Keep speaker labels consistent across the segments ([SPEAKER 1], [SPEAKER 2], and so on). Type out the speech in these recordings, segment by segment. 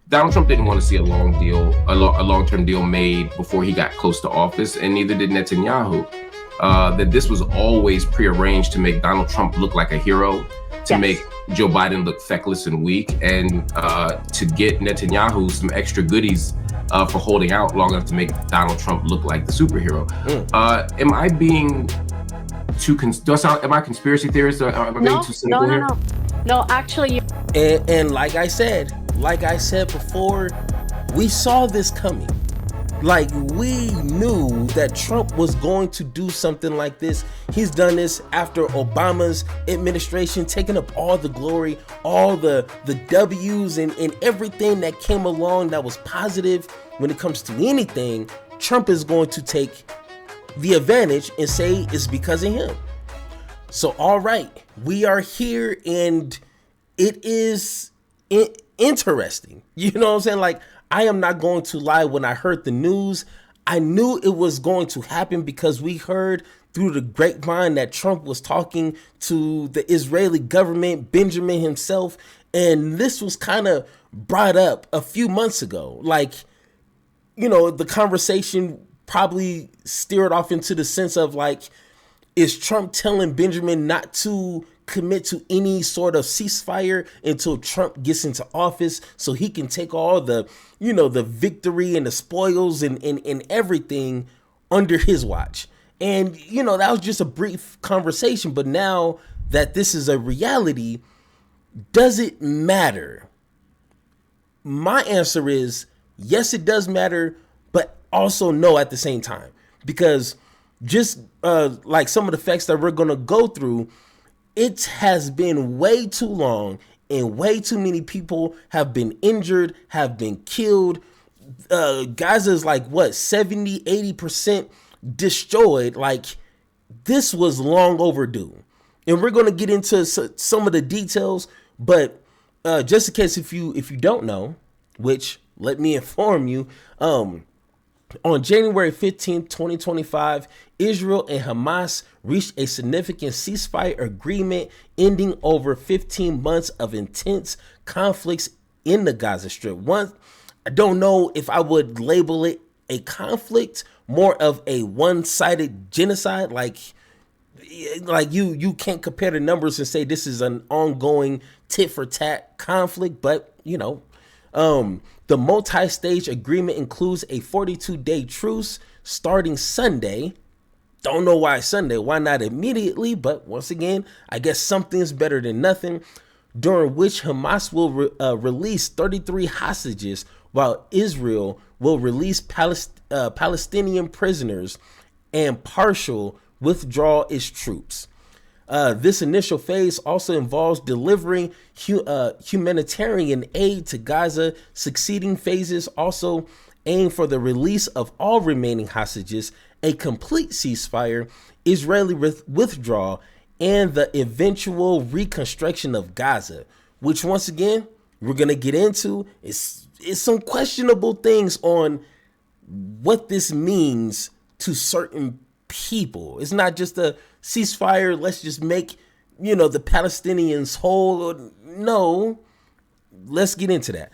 [SPEAKER 1] Donald Trump didn't want to see a long-term deal made before he got close to office, and neither did Netanyahu. That this was always prearranged to make Donald Trump look like a hero, to make Joe Biden look feckless and weak, and to get Netanyahu some extra goodies for holding out long enough to make Donald Trump look like the superhero. Am I being too? Am I a conspiracy theorist? Am I being too cynical here?
[SPEAKER 2] No, actually.
[SPEAKER 3] And like I said before, we saw this coming. Like, we knew that Trump was going to do something like this. He's done this after Obama's administration, taking up all the glory, all the W's and everything that came along that was positive. When it comes to anything, Trump is going to take the advantage and say it's because of him. So, all right, we are here, and it is interesting. You know what I'm saying? Like, I am not going to lie. When I heard the news, I knew it was going to happen because we heard through the grapevine that Trump was talking to the Israeli government, Benjamin himself, and this was kind of brought up a few months ago. Like, you know, the conversation probably steered off into the sense of, like, is Trump telling Benjamin not to commit to any sort of ceasefire until Trump gets into office so he can take all the, you know, the victory and the spoils and everything under his watch? And, you know, that was just a brief conversation. But now that this is a reality, does it matter? My answer is yes, it does matter, but also no at the same time. Because just like some of the facts that we're going to go through, it has been way too long and way too many people have been injured, have been killed. Gaza is like, what, 70, 80% destroyed. Like, this was long overdue. And we're going to get into some of the details, but just in case if you don't know, which let me inform you, on January 15th, 2025, Israel and Hamas reached a significant ceasefire agreement ending over 15 months of intense conflicts in the Gaza Strip. I don't know if I would label it a conflict, more of a one-sided genocide. Like you can't compare the numbers and say this is an ongoing tit-for-tat conflict, but, you know, the multi-stage agreement includes a 42-day truce starting Sunday. Don't know why Sunday. Why not immediately? But once again, I guess something's better than nothing. During which Hamas will release 33 hostages, while Israel will release Palestinian prisoners and partial withdraw its troops. This initial phase also involves delivering humanitarian aid to Gaza. Succeeding phases also aim for the release of all remaining hostages, a complete ceasefire, Israeli withdrawal, and the eventual reconstruction of Gaza, which once again, we're going to get into. It's some questionable things on what this means to certain people. It's not just a ceasefire, let's just make, you know, the Palestinians whole. No, let's get into that.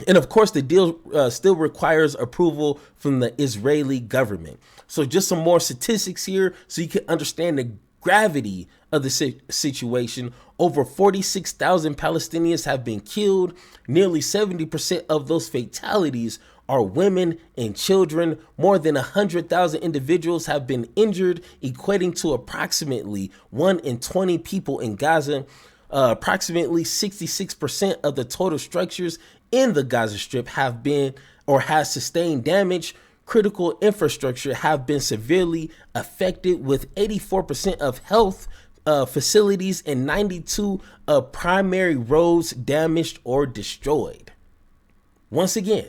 [SPEAKER 3] And of course, the deal still requires approval from the Israeli government. So just some more statistics here so you can understand the gravity of the situation. Over 46,000 Palestinians have been killed. Nearly 70% of those fatalities are women and children. More than 100,000 individuals have been injured, equating to approximately 1 in 20 people in Gaza. Approximately 66% of the total structures in the Gaza Strip have been or has sustained damage. Critical infrastructure have been severely affected, with 84% of health facilities and 92 primary roads damaged or destroyed. Once again,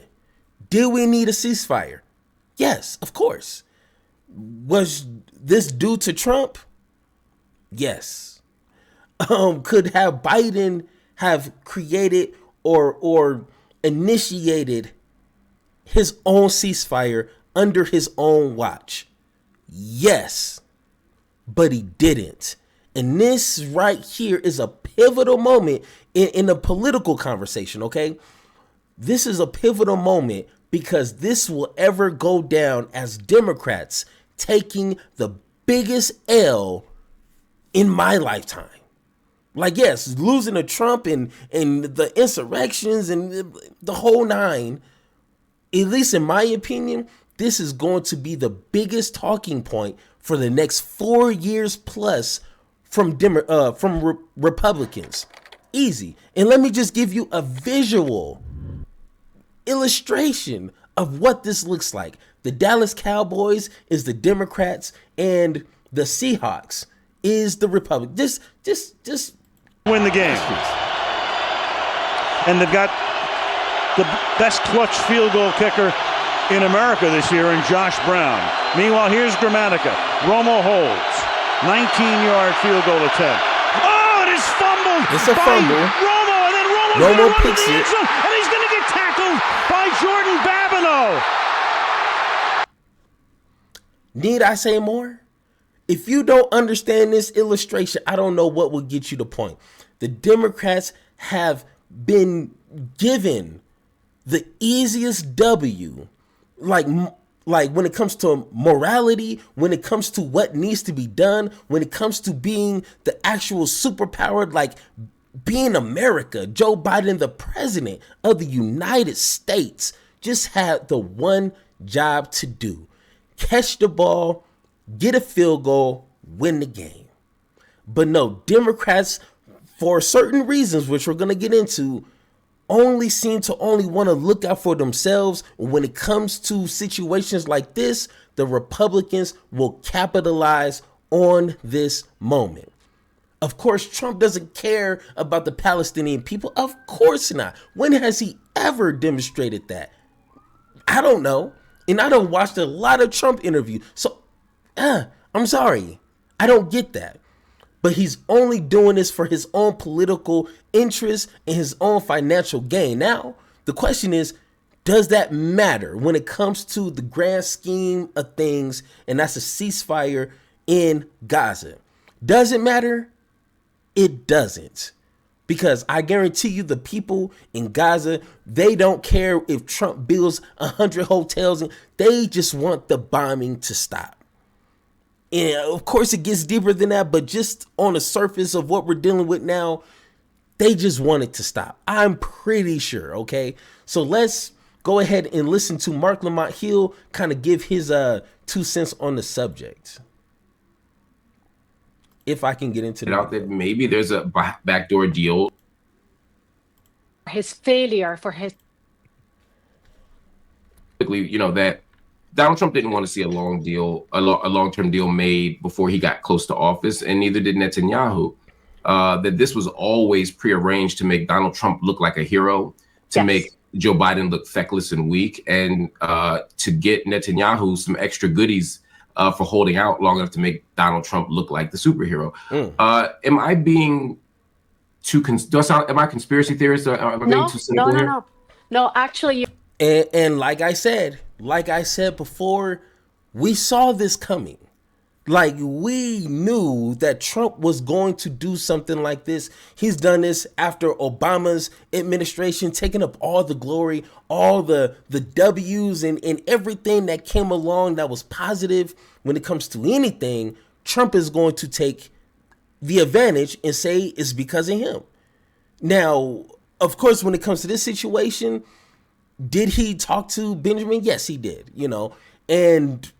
[SPEAKER 3] did we need a ceasefire? Yes, of course. Was this due to Trump? Yes. Could have Biden have created or initiated his own ceasefire under his own watch? Yes, but he didn't. And this right here is a pivotal moment in a political conversation, okay? This is a pivotal moment because this will ever go down as Democrats taking the biggest L in my lifetime. Like, yes, losing to Trump and the insurrections and the whole nine, at least in my opinion, this is going to be the biggest talking point for the next 4 years plus from Republicans. Easy. And let me just give you a visual illustration of what this looks like. The Dallas Cowboys is the Democrats and the Seahawks is the Republicans. Just
[SPEAKER 2] win the game. And they've got the best clutch field goal kicker in America this year in Josh Brown. Meanwhile, here's Gramatica. Romo holds. 19-yard field goal attempt. Oh, it is fumbled.
[SPEAKER 3] It's a fumble.
[SPEAKER 2] Romo, and then
[SPEAKER 3] Romo picks it.
[SPEAKER 2] And he's going to get tackled by Jordan Babineau.
[SPEAKER 3] Need I say more? If you don't understand this illustration, I don't know what will get you the point. The Democrats have been given the easiest W, like when it comes to morality, when it comes to what needs to be done, when it comes to being the actual superpower, like being America. Joe Biden, the president of the United States, just had the one job to do: catch the ball, get a field goal, win the game. But no, Democrats, for certain reasons, which we're going to get into, only seem to only want to look out for themselves. When it comes to situations like this, the Republicans will capitalize on this moment. Of course, Trump doesn't care about the Palestinian people. Of course not. When has he ever demonstrated that? I don't know. And I don't watch a lot of Trump interviews. So, I'm sorry. I don't get that. But he's only doing this for his own political interest and his own financial gain. Now, the question is, does that matter when it comes to the grand scheme of things? And that's a ceasefire in Gaza. Does it matter? It doesn't. Because I guarantee you the people in Gaza, they don't care if Trump builds 100 hotels. They just want the bombing to stop. And of course, it gets deeper than that, but just on the surface of what we're dealing with now, they just want it to stop. I'm pretty sure, okay? So let's go ahead and listen to Mark Lamont Hill kind of give his 2 cents on the subject. If I can get into
[SPEAKER 1] out that maybe there's a backdoor deal.
[SPEAKER 4] His failure for his...
[SPEAKER 1] That Donald Trump didn't want to see a long-term deal made before he got close to office, and neither did Netanyahu. That this was always prearranged to make Donald Trump look like a hero, to make Joe Biden look feckless and weak, and to get Netanyahu some extra goodies for holding out long enough to make Donald Trump look like the superhero. Am I being too? Am I conspiracy theorist? Am I being too cynical here?
[SPEAKER 4] No. Actually,
[SPEAKER 3] and like I said before, we saw this coming. Like, we knew that Trump was going to do something like this. He's done this after Obama's administration, taking up all the glory, all the W's and everything that came along that was positive. When it comes to anything, Trump is going to take the advantage and say it's because of him. Now, of course, when it comes to this situation, did he talk to Benjamin? Yes, he did, and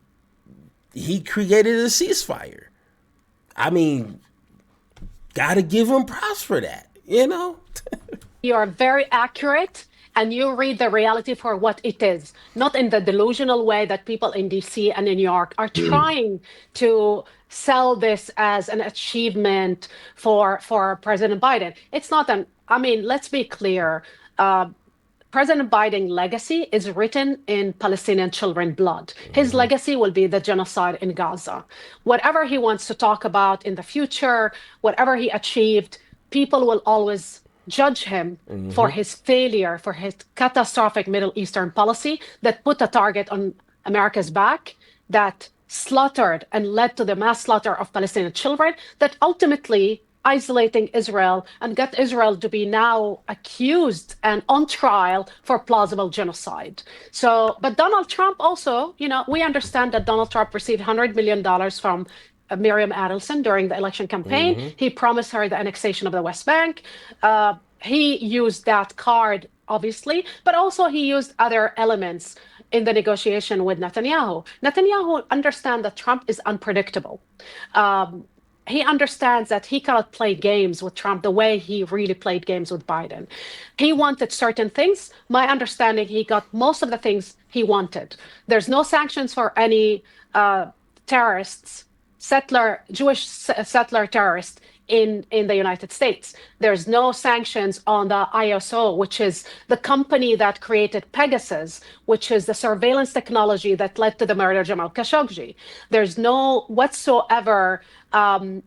[SPEAKER 3] he created a ceasefire. I mean, gotta give him props for that,
[SPEAKER 4] You are very accurate, and you read the reality for what it is, not in the delusional way that people in DC and in New York are trying to sell this as an achievement for President Biden. It's not let's be clear. President Biden's legacy is written in Palestinian children's blood. His legacy will be the genocide in Gaza. Whatever he wants to talk about in the future, whatever he achieved, people will always judge him for his failure, for his catastrophic Middle Eastern policy that put a target on America's back, that slaughtered and led to the mass slaughter of Palestinian children, that ultimately isolating Israel and get Israel to be now accused and on trial for plausible genocide. So, but Donald Trump also, we understand that Donald Trump received $100 million from Miriam Adelson during the election campaign. He promised her the annexation of the West Bank. He used that card, obviously, but also he used other elements in the negotiation with Netanyahu. Netanyahu understands that Trump is unpredictable. He understands that he cannot play games with Trump the way he really played games with Biden. He wanted certain things. My understanding, he got most of the things he wanted. There's no sanctions for any terrorists, Jewish settler terrorists in the United States. There's no sanctions on the ISO, which is the company that created Pegasus, which is the surveillance technology that led to the murder of Jamal Khashoggi. There's no whatsoever.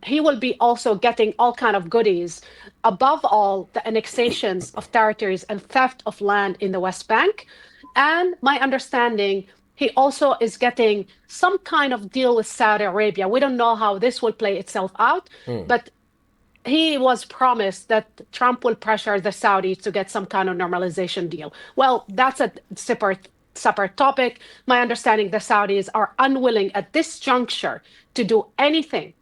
[SPEAKER 4] He will be also getting all kind of goodies. Above all, the annexations of territories and theft of land in the West Bank. And my understanding, he also is getting some kind of deal with Saudi Arabia. We don't know how this will play itself out, but he was promised that Trump will pressure the Saudis to get some kind of normalization deal. Well, that's a separate topic. My understanding, the Saudis are unwilling at this juncture to do anything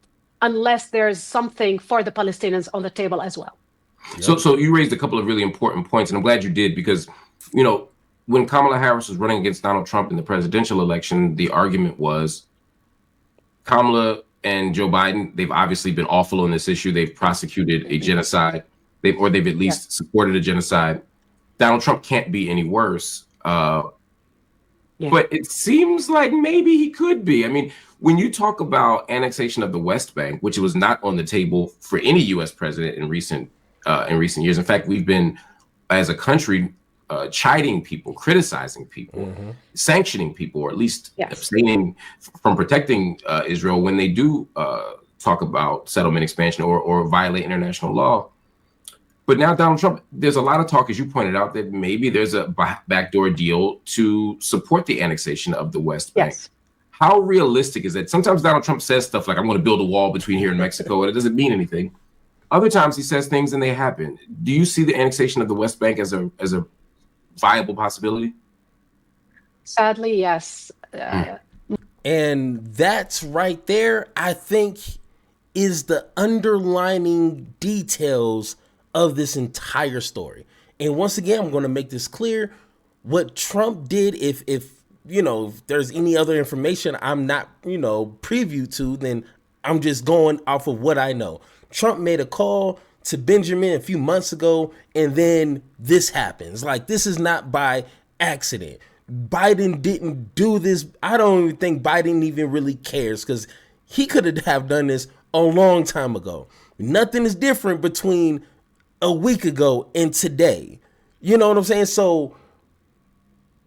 [SPEAKER 4] unless there's something for the Palestinians on the table as well.
[SPEAKER 1] So you raised a couple of really important points, and I'm glad you did, because, when Kamala Harris was running against Donald Trump in the presidential election, the argument was Kamala and Joe Biden, they've obviously been awful on this issue. They've prosecuted a genocide, they've at least supported a genocide. Donald Trump can't be any worse. But it seems like maybe he could be. I mean, when you talk about annexation of the West Bank, which was not on the table for any U.S. president in recent years. In fact, we've been, as a country, chiding people, criticizing people, sanctioning people, or at least abstaining from protecting Israel when they do talk about settlement expansion or violate international law. But now Donald Trump, there's a lot of talk, as you pointed out, that maybe there's a backdoor deal to support the annexation of the West Bank.
[SPEAKER 4] Yes.
[SPEAKER 1] How realistic is that? Sometimes Donald Trump says stuff like, I'm going to build a wall between here and Mexico, and it doesn't mean anything. Other times he says things and they happen. Do you see the annexation of the West Bank as a viable possibility?
[SPEAKER 4] Sadly, yes.
[SPEAKER 3] And that's right there, I think, is the underlining details of this entire story. And once again, I'm going to make this clear. What Trump did, if there's any other information I'm not, preview to, then I'm just going off of what I know. Trump made a call to Benjamin a few months ago, and then this happens. Like, this is not by accident. Biden didn't do this. I don't even think Biden even really cares, because he could have done this a long time ago. Nothing is different between a week ago and today. You know what I'm saying? So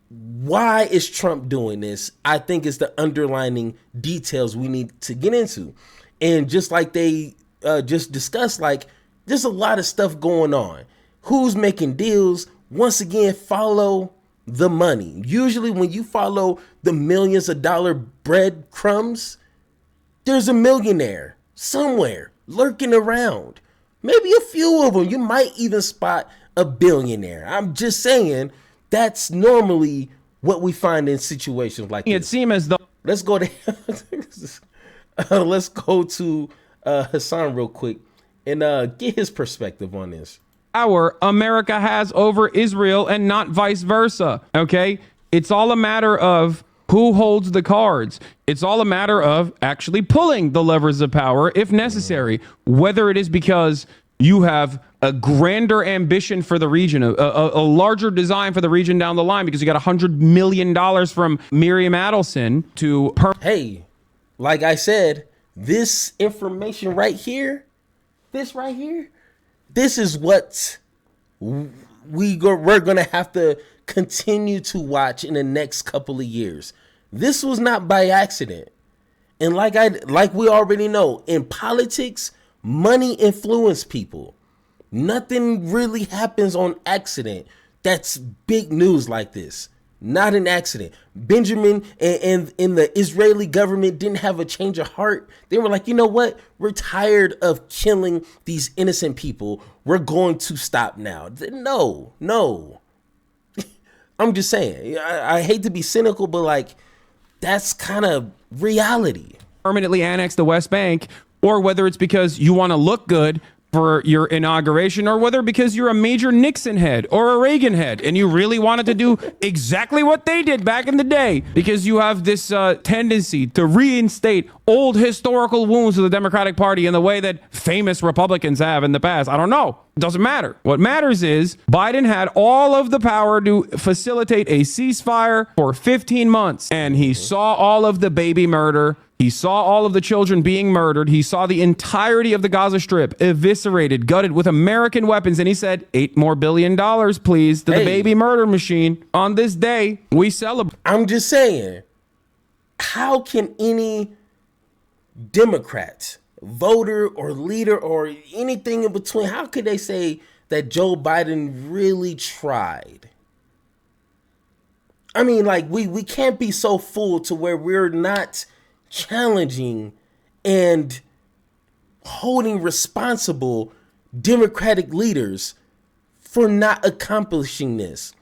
[SPEAKER 3] why is Trump doing this? I think it's the underlining details we need to get into. And just like they just discussed, like, there's a lot of stuff going on. Who's making deals? Once again, follow the money. Usually when you follow the millions of dollar breadcrumbs, there's a millionaire somewhere lurking around. Maybe a few of them. You might even spot a billionaire. I'm just saying that's normally what we find in situations like this.
[SPEAKER 5] It seems as though.
[SPEAKER 3] Let's go to Hassan real quick and get his perspective on this.
[SPEAKER 5] America has over Israel and not vice versa. Okay, it's all a matter of who holds the cards. It's all a matter of actually pulling the levers of power if necessary, whether it is because you have a grander ambition for the region, a larger design for the region down the line, because you got $100 million from Miriam Adelson to.
[SPEAKER 3] Hey, like I said, this information right here, this is what we're going to have to continue to watch in the next couple of years. This was not by accident. And like we already know, in politics, money influences people. Nothing really happens on accident. That's big news like this. Not an accident. Benjamin and the Israeli government didn't have a change of heart. They were like, you know what? We're tired of killing these innocent people. We're going to stop now. No. I'm just saying. I hate to be cynical, but like, that's kind of reality.
[SPEAKER 5] Permanently annex the West Bank, or whether it's because you want to look good for your inauguration, or whether because you're a major Nixon head or a Reagan head and you really wanted to do exactly what they did back in the day, because you have this tendency to reinstate old historical wounds of the Democratic Party in the way that famous Republicans have in the past. I don't know. It doesn't matter. What matters is Biden had all of the power to facilitate a ceasefire for 15 months, and he saw all of the baby murder. He saw all of the children being murdered. He saw the entirety of the Gaza Strip eviscerated, gutted with American weapons. And he said, $8 billion more, please, to the baby murder machine. On this day, we celebrate.
[SPEAKER 3] I'm just saying, how can any Democrat, voter or leader or anything in between, how could they say that Joe Biden really tried? I mean, like, we can't be so fooled to where we're not challenging and holding responsible Democratic leaders for not accomplishing this.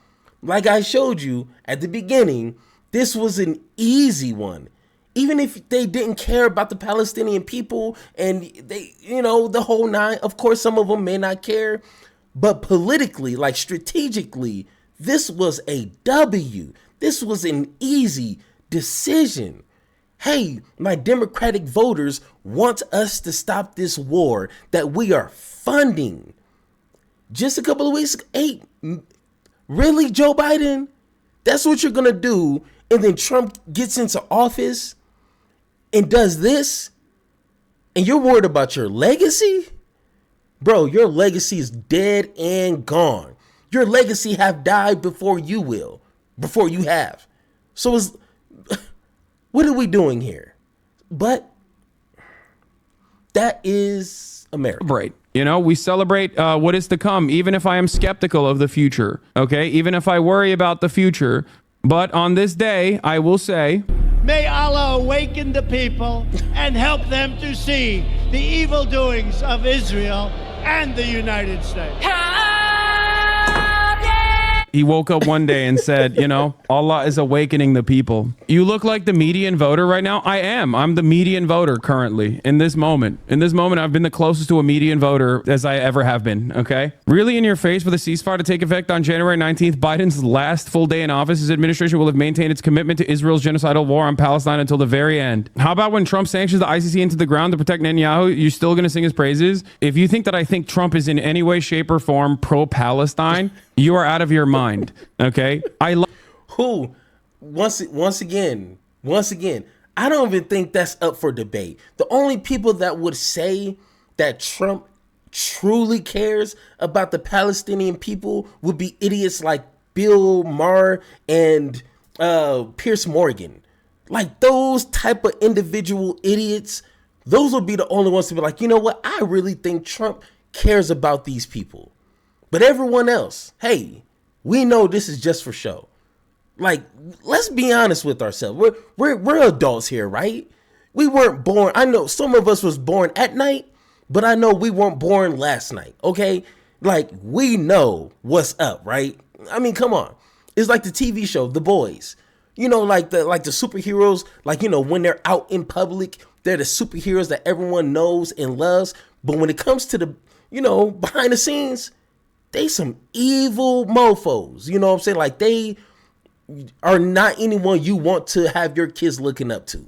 [SPEAKER 3] Like I showed you at the beginning, this was an easy one. Even if they didn't care about the Palestinian people and they, the whole nine, of course, some of them may not care, but politically, like strategically, this was a W. This was an easy decision. Hey, my Democratic voters want us to stop this war that we are funding. Just a couple of weeks ago, hey, really, Joe Biden? That's what you're going to do? And then Trump gets into office and does this? And you're worried about your legacy? Bro, your legacy is dead and gone. Your legacy have died before you have. So what are we doing here? But that is America.
[SPEAKER 5] Right. We celebrate what is to come, even if I am skeptical of the future. Okay. Even if I worry about the future. But on this day, I will say,
[SPEAKER 6] may Allah awaken the people and help them to see the evil doings of Israel and the United States.
[SPEAKER 5] He woke up one day and said, Allah is awakening the people. You look like the median voter right now. I am. I'm the median voter currently in this moment. In this moment, I've been the closest to a median voter as I ever have been. Okay. Really in your face for the ceasefire to take effect on January 19th, Biden's last full day in office, his administration will have maintained its commitment to Israel's genocidal war on Palestine until the very end. How about when Trump sanctions the ICC into the ground to protect Netanyahu? You're still going to sing his praises? If you think that I think Trump is in any way, shape, or form pro-Palestine, you are out of your mind. Okay.
[SPEAKER 3] Once again, I don't even think that's up for debate. The only people that would say that Trump truly cares about the Palestinian people would be idiots like Bill Maher and Pierce Morgan. Like those type of individual idiots, those will be the only ones to be like, you know what? I really think Trump cares about these people. But everyone else, hey, we know this is just for show. Like, let's be honest with ourselves. We're adults here, right? We weren't born. I know some of us was born at night, but I know we weren't born last night. Okay, like we know what's up, right? I mean, come on. It's like the TV show, The Boys. Like the superheroes. Like when they're out in public, they're the superheroes that everyone knows and loves. But when it comes to the behind the scenes, they some evil mofos. You know what I'm saying? Like they are not anyone you want to have your kids looking up to.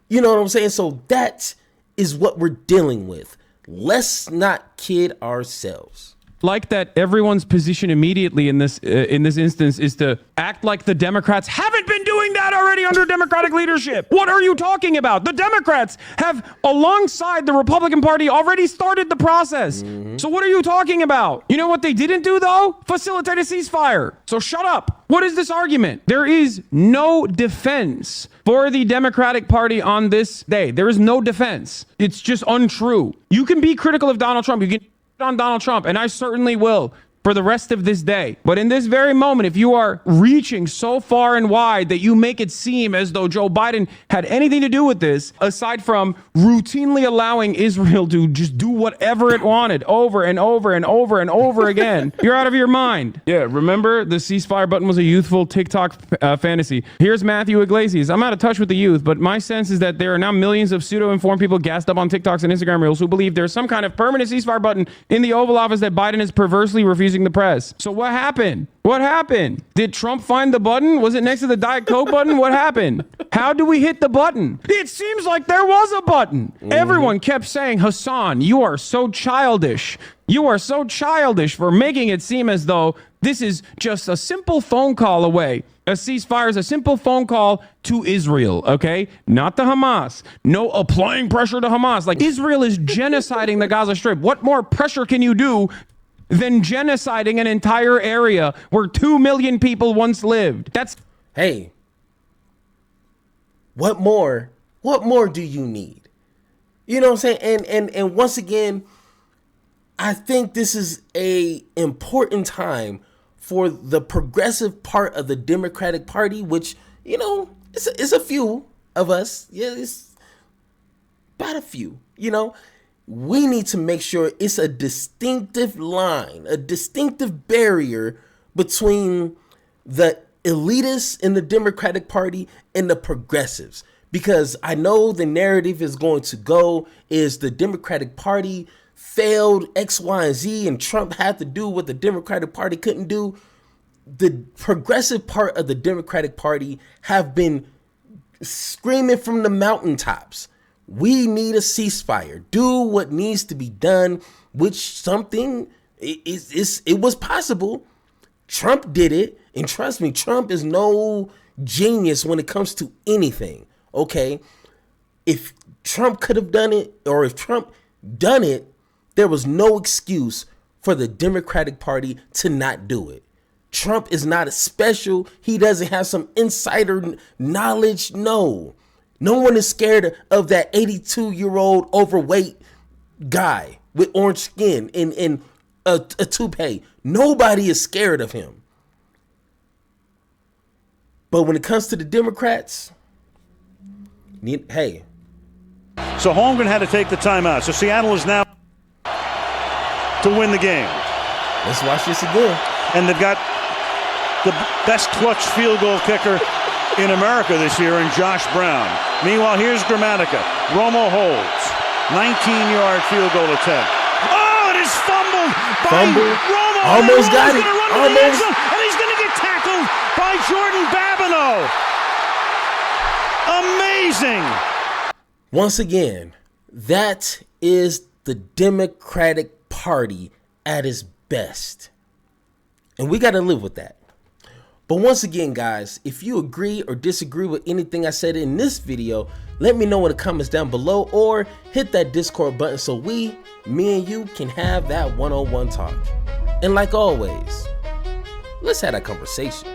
[SPEAKER 3] You know what I'm saying? So that is what we're dealing with. Let's not kid ourselves.
[SPEAKER 5] Like that everyone's position immediately in this instance is to act like the Democrats haven't been doing that already under Democratic leadership. What are you talking about? The Democrats have, alongside the Republican Party, already started the process. Mm-hmm. So what are you talking about? You know what they didn't do, though? Facilitate a ceasefire. So shut up. What is this argument? There is no defense for the Democratic Party on this day. There is no defense. It's just untrue. You can be critical of Donald Trump. You can on Donald Trump, and I certainly will. for the rest of this day. But in this very moment, if you are reaching so far and wide that you make it seem as though Joe Biden had anything to do with this, aside from routinely allowing Israel to just do whatever it wanted over and over and over and over again, you're out of your mind. Yeah, remember the ceasefire button was a youthful TikTok fantasy. Here's Matthew Iglesias. I'm out of touch with the youth, but my sense is that there are now millions of pseudo-informed people gassed up on TikToks and Instagram reels who believe there's some kind of permanent ceasefire button in the Oval Office that Biden is perversely refusing the press. So what happened? What happened? Did Trump find the button? Was it next to the Diet Coke button? What happened? How do we hit the button? It seems like there was a button. Everyone kept saying, Hassan, you are so childish. You are so childish for making it seem as though this is just a simple phone call away. A ceasefire is a simple phone call to Israel, okay? Not to Hamas. No applying pressure to Hamas. Like, Israel is genociding the Gaza Strip. What more pressure can you do than genociding an entire area where 2 million people once lived? That's...
[SPEAKER 3] Hey, what more do you need? You know what I'm saying? And once again, I think this is a important time for the progressive part of the Democratic Party, which, you know, it's a few of us. Yeah, it's about a few, you know. We need to make sure it's a distinctive line, a distinctive barrier between the elitists in the Democratic Party and the progressives. Because I know the narrative is going to go is the Democratic Party failed X, Y, and Z, and Trump had to do what the Democratic Party couldn't do. The progressive part of the Democratic Party have been screaming from the mountaintops. We need a ceasefire. Do what needs to be done, which something it was possible. Trump did it, and trust me, Trump is no genius when it comes to anything. Okay, if Trump could have done it, or if Trump done it, there was no excuse for the Democratic Party to not do it. Trump is not a special. He doesn't have some insider knowledge. No one is scared of that 82-year-old overweight guy with orange skin and a toupee. Nobody is scared of him. But when it comes to the Democrats, hey.
[SPEAKER 2] So Holmgren had to take the timeout. So Seattle is now to win the game.
[SPEAKER 3] Let's watch this again.
[SPEAKER 2] And they've got the best clutch field goal kicker in America this year in Josh Brown. Meanwhile, here's Gramatica. Romo holds. 19-yard field goal attempt. Oh, it is fumbled by Romo.
[SPEAKER 3] Almost got it. Almost.
[SPEAKER 2] And he's going to get tackled by Jordan Babineau. Amazing.
[SPEAKER 3] Once again, that is the Democratic Party at its best. And we got to live with that. But once again, guys, if you agree or disagree with anything I said in this video, let me know in the comments down below, or hit that Discord button so me and you can have that one-on-one talk. And like always, let's have that conversation.